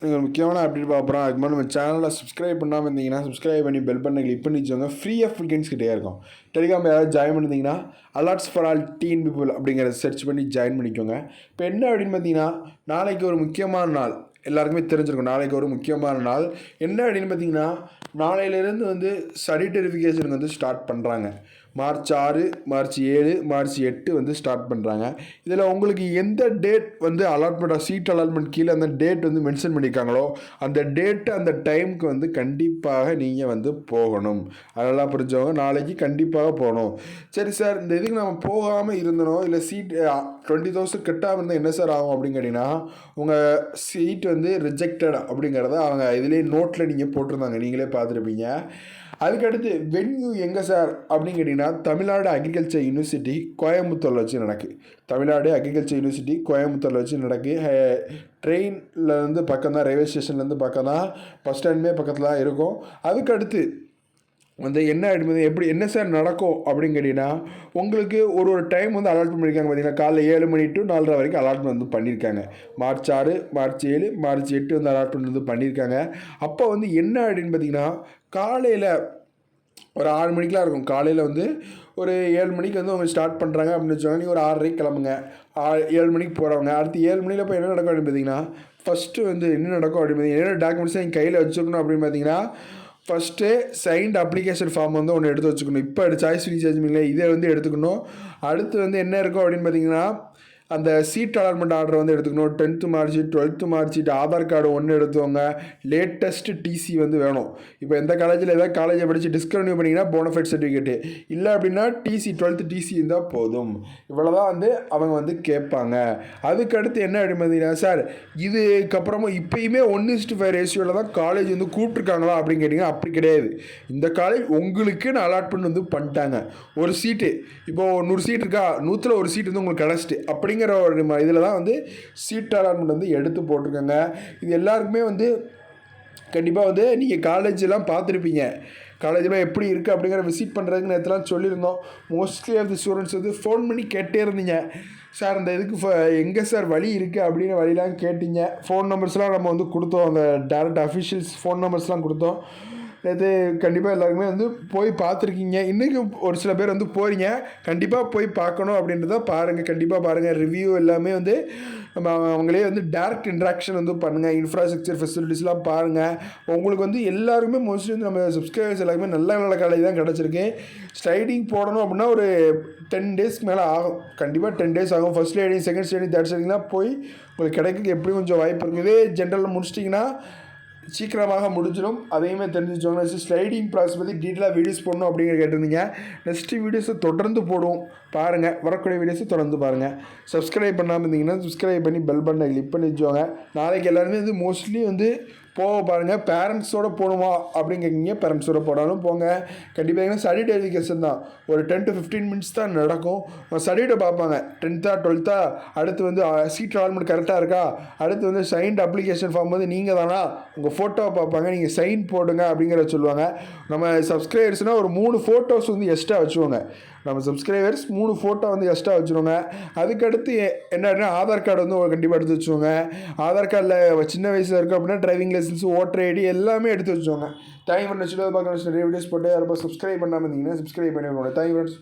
நீங்கள் முக்கியமான அப்டேட் பார்க்குறோம். அதுக்கு முன்னாடி நம்ம சேனலில் சப்ஸ்கிரைப் பண்ணாமல் இருந்தீங்கன்னா சப்ஸ்கிரைப் பண்ணி பெல் பண்ண கிளிக் பண்ணி வச்சுக்கோங்க. ஃப்ரீ ஆஃப் ஃப்ரீகன்ஸ் கிட்டே இருக்கும். டெலிகிராம் யாராவது ஜாயின் பண்ணியிருந்தீங்கன்னா alerts for all teen people அப்படிங்கிறத சர்ச் பண்ணி ஜாயின் பண்ணிக்கோங்க. இப்போ என்ன அப்படின்னு பார்த்தீங்கன்னா, நாளைக்கு ஒரு முக்கியமான நாள். எல்லாருக்குமே தெரிஞ்சிருக்கும் நாளைக்கு ஒரு முக்கியமான நாள். என்ன அப்படின்னு பார்த்தீங்கன்னா, நாளையிலேருந்து வந்து சர்டிஃபிகேஷன் வந்து ஸ்டார்ட் பண்ணுறாங்க. மார்ச் 6, மார்ச் 7, மார்ச் 8 வந்து ஸ்டார்ட் பண்ணுறாங்க. இதில் உங்களுக்கு எந்த டேட் வந்து அலாட்மெண்ட் சீட் அலாட்மெண்ட் கீழே அந்த டேட் வந்து மென்ஷன் பண்ணியிருக்காங்களோ அந்த டேட்டு அந்த டைமுக்கு வந்து கண்டிப்பாக நீங்கள் வந்து போகணும். அதெல்லாம் புரிஞ்சவங்க நாளைக்கு கண்டிப்பாக போகணும். சரி சார், இந்த இதுக்கு நம்ம போகாமல் இருந்தனோ இல்லை சீட் 20,000 கட்டாமல் இருந்தால் என்ன சார் ஆகும் அப்படின்னு கேட்டிங்கன்னா, உங்கள் சீட் வந்து ரிஜெக்டட் அப்படிங்கிறத அவங்க இதிலே நோட்டில் நீங்கள் போட்டிருந்தாங்க, நீங்களே பார்த்துருப்பீங்க. அதுக்கடுத்து வென்யூ எங்கே சார் அப்படின்னு கேட்டிங்கன்னா, தமிழ்நாடு அக்ரிகல்ச்சர் யூனிவர்சிட்டி கோயம்புத்தூரில் வச்சு நடக்கு. தமிழ்நாடு அக்ரிகல்ச்சர் யூனிவர்சிட்டி கோயம்புத்தூரில் வச்சு நடக்கு. ட்ரெயின்லேருந்து பக்கம் தான், ரயில்வே ஸ்டேஷன்லேருந்து பக்கம் தான், பஸ் ஸ்டாண்டுமே பக்கத்தில் தான் இருக்கும். அதுக்கடுத்து வந்து என்ன எப்படி என்ன சார் நடக்கும் அப்படின்னு கேட்டிங்கன்னா, உங்களுக்கு ஒரு டைம் வந்து அலாட்மெண்ட் பண்ணியிருக்காங்க. பார்த்தீங்கன்னா காலைல 7 மணி to 4:30 வரைக்கும் அலாட்மெண்ட் வந்து பண்ணியிருக்காங்க. மார்ச் 6, மார்ச் 7, மார்ச் 8 வந்து அலாட்மெண்ட் வந்து பண்ணியிருக்காங்க. அப்போ வந்து என்ன அப்படின்னு பார்த்தீங்கன்னா, காலையில் ஒரு 6 மணிக்கெலாம் இருக்கும். காலையில் வந்து ஒரு 7 மணிக்கு வந்து அவங்க ஸ்டார்ட் பண்ணுறாங்க அப்படின்னு வச்சுக்கோங்க. நீங்கள் ஒரு 6:30 கிளம்புங்க. 7 மணிக்கு போகிறவங்க அடுத்து 7 மணியில் போய் என்ன நடக்கும் அப்படின்னு பார்த்தீங்கன்னா, ஃபஸ்ட்டு வந்து என்ன நடக்கும் அப்படின்னு பார்த்தீங்கன்னா, என்னென்ன டாக்குமெண்ட்ஸை நீங்கள் கையில் வச்சுக்கணும் அப்படின்னு பார்த்தீங்கன்னா, ஃபஸ்ட்டு சைன்ட் அப்ளிகேஷன் ஃபார்ம் வந்து ஒன்று எடுத்து வச்சுக்கணும். இப்போ சாய்ஸ் ரீசார்ஜ் இல்லை, இதை வந்து எடுத்துக்கணும். அடுத்து வந்து என்ன இருக்கும் அப்படின்னு பார்த்தீங்கன்னா, அந்த சீட் அலாட்மெண்ட் ஆர்டர் வந்து எடுத்துக்கணும். 10th mark sheet, 12th mark sheet, Aadhaar card ஒன்று எடுத்துவாங்க. லேட்டஸ்ட்டு டிசி வந்து வேணும். இப்போ எந்த காலேஜில் ஏதாவது காலேஜை படித்து டிஸ்கன்டினியூ பண்ணிங்கன்னா போனஃபைட் சர்டிஃபிகேட்டு இல்லை அப்படின்னா டிசி 12th டிசி இருந்தால் போதும். இவ்வளோ தான் வந்து அவங்க வந்து கேட்பாங்க. அதுக்கடுத்து என்ன அப்படின்னு பார்த்தீங்கன்னா, சார் இதுக்கப்புறமா இப்போயுமே 1:5 ரேஷியோவில் தான் காலேஜ் வந்து கூப்பிட்ருக்காங்களா அப்படின்னு கேட்டிங்கன்னா, அப்படி கிடையாது. இந்த காலேஜ் உங்களுக்குன்னு அலாட்மெண்ட் வந்து பண்ணிட்டாங்க. ஒரு சீட்டு இப்போது 100 சீட் இருக்கா, 100ல் ஒரு சீட் வந்து உங்களுக்கு கிடச்சிட்டு அப்படிங்கிற ஒரு இதில் தான் வந்து சீட் அலாட்மெண்ட் வந்து எடுத்து போட்டிருக்காங்க. இது எல்லாருக்குமே வந்து கண்டிப்பாக வந்து நீங்கள் காலேஜெலாம் பார்த்துருப்பீங்க. காலேஜெலாம் எப்படி இருக்குது அப்படிங்கிற விசிட் பண்ணுறதுக்கு நேற்றுலாம் சொல்லியிருந்தோம். மோஸ்ட்லி ஆஃப் தி ஸ்டூடெண்ட்ஸ் வந்து ஃபோன் பண்ணி கேட்டே இருந்தீங்க, சார் இந்த இதுக்கு எங்கே சார் வழி இருக்குது அப்படின்னு வழிலாம் கேட்டீங்க. ஃபோன் நம்பர்ஸ்லாம் நம்ம வந்து கொடுத்தோம், அந்த டேரக்ட் அஃபிஷியல்ஸ் ஃபோன் நம்பர்ஸ்லாம் கொடுத்தோம். இது கண்டிப்பாக எல்லாருக்குமே வந்து போய் பார்த்துருக்கீங்க. இன்றைக்கி ஒரு சில பேர் வந்து போகிறீங்க. கண்டிப்பாக போய் பார்க்கணும் அப்படின்றத பாருங்கள், கண்டிப்பாக பாருங்கள். ரிவ்யூ எல்லாமே வந்து நம்ம அவங்களே வந்து டேரக்ட் இன்ட்ராக்ஷன் வந்து பண்ணுங்கள். இன்ஃப்ராஸ்ட்ரக்சர் ஃபெசிலிட்டிஸ்லாம் பாருங்கள். உங்களுக்கு வந்து எல்லாருமே மோஸ்ட்லி வந்து நம்ம சப்ஸ்கிரைபர்ஸ் எல்லாருமே நல்ல நல்ல காலேஜ் தான் கிடச்சிருக்கு. ஸ்லைடிங் போடணும் அப்படின்னா ஒரு 10 டேஸ்க்கு மேலே ஆகும். கண்டிப்பாக 10 டேஸ் ஆகும். First sliding, second sliding, third ஸ்லைடிங்லாம் போய் உங்களுக்கு கிடைக்க எப்படி கொஞ்சம் வாய்ப்பு இருக்குது. இதே ஜென்ரலில் முடிச்சிட்டிங்கன்னா சீக்கிரமாக முடிஞ்சிடும். அதையுமே தெரிஞ்சுச்சோங்க. ஸ்லைடிங் ப்ராசஸ் பற்றி டீட்டெயிலாக வீடியோஸ் போடணும் அப்படிங்கிற கேட்டிருந்தீங்க. நெக்ஸ்ட்டு வீடியோஸை தொடர்ந்து போடுவோம், பாருங்கள். வரக்கூடிய வீடியோஸை தொடர்ந்து பாருங்கள். சப்ஸ்கிரைப் பண்ணாமல் இருந்தீங்கன்னா சப்ஸ்கிரைப் பண்ணி பெல் பட்டனை கிளிக் பண்ணி வச்சுவாங்க. நாளைக்கு எல்லாருமே வந்து மோஸ்ட்லி வந்து போக பாருங்கள். பேரண்ட்ஸோடு போகணுமா அப்படின்னு கேட்குறீங்க, பேரண்ட்ஸோடு போனாலும் போங்க. கண்டிப்பாக ஸ்டடி எஜுகேஷன் தான். ஒரு 10 to 15 மினிட்ஸ் தான் நடக்கும். ஸ்டடியோட பார்ப்பாங்க. 10th 12th அடுத்து வந்து சீட் அலாட்மெண்ட் கரெக்டாக இருக்கா, அடுத்து வந்து சைன்ட் அப்ளிகேஷன் ஃபார்ம் வந்து நீங்கள் தானா, உங்கள் ஃபோட்டோவை பார்ப்பாங்க, நீங்கள் சைன் போடுங்க அப்படிங்கிறத சொல்லுவாங்க. நம்ம சப்ஸ்கிரைபர்ஸ்னால் ஒரு 3 ஃபோட்டோஸ் வந்து எக்ஸ்ட்ரா வச்சுருவாங்க. நம்ம சப்ஸ்கிரைபர்ஸ் 3 ஃபோட்டோ வந்து எக்ஸ்ட்ரா வச்சுருவாங்க. அதுக்கடுத்து என்னன்னா ஆதார் கார்டு வந்து கண்டிப்பாக எடுத்து வச்சுக்கோங்க. ஆதார் கார்டில் சின்ன வயசில் இருக்குது அப்படின்னா டிரைவிங் லைசன்ஸ், ஓட்டர் ஐடி எல்லாமே எடுத்து வச்சுக்கோங்க. Thank you friends. பார்க்கணும் நிறைய வீடியோஸ் போட்டு யாரும் சப்ஸ்கிரைப் பண்ணாமல் இருந்தீங்கன்னா சப்ஸ்கிரைப் பண்ணி தேங்க்யூ ஃப்ரெண்ட்ஸ்.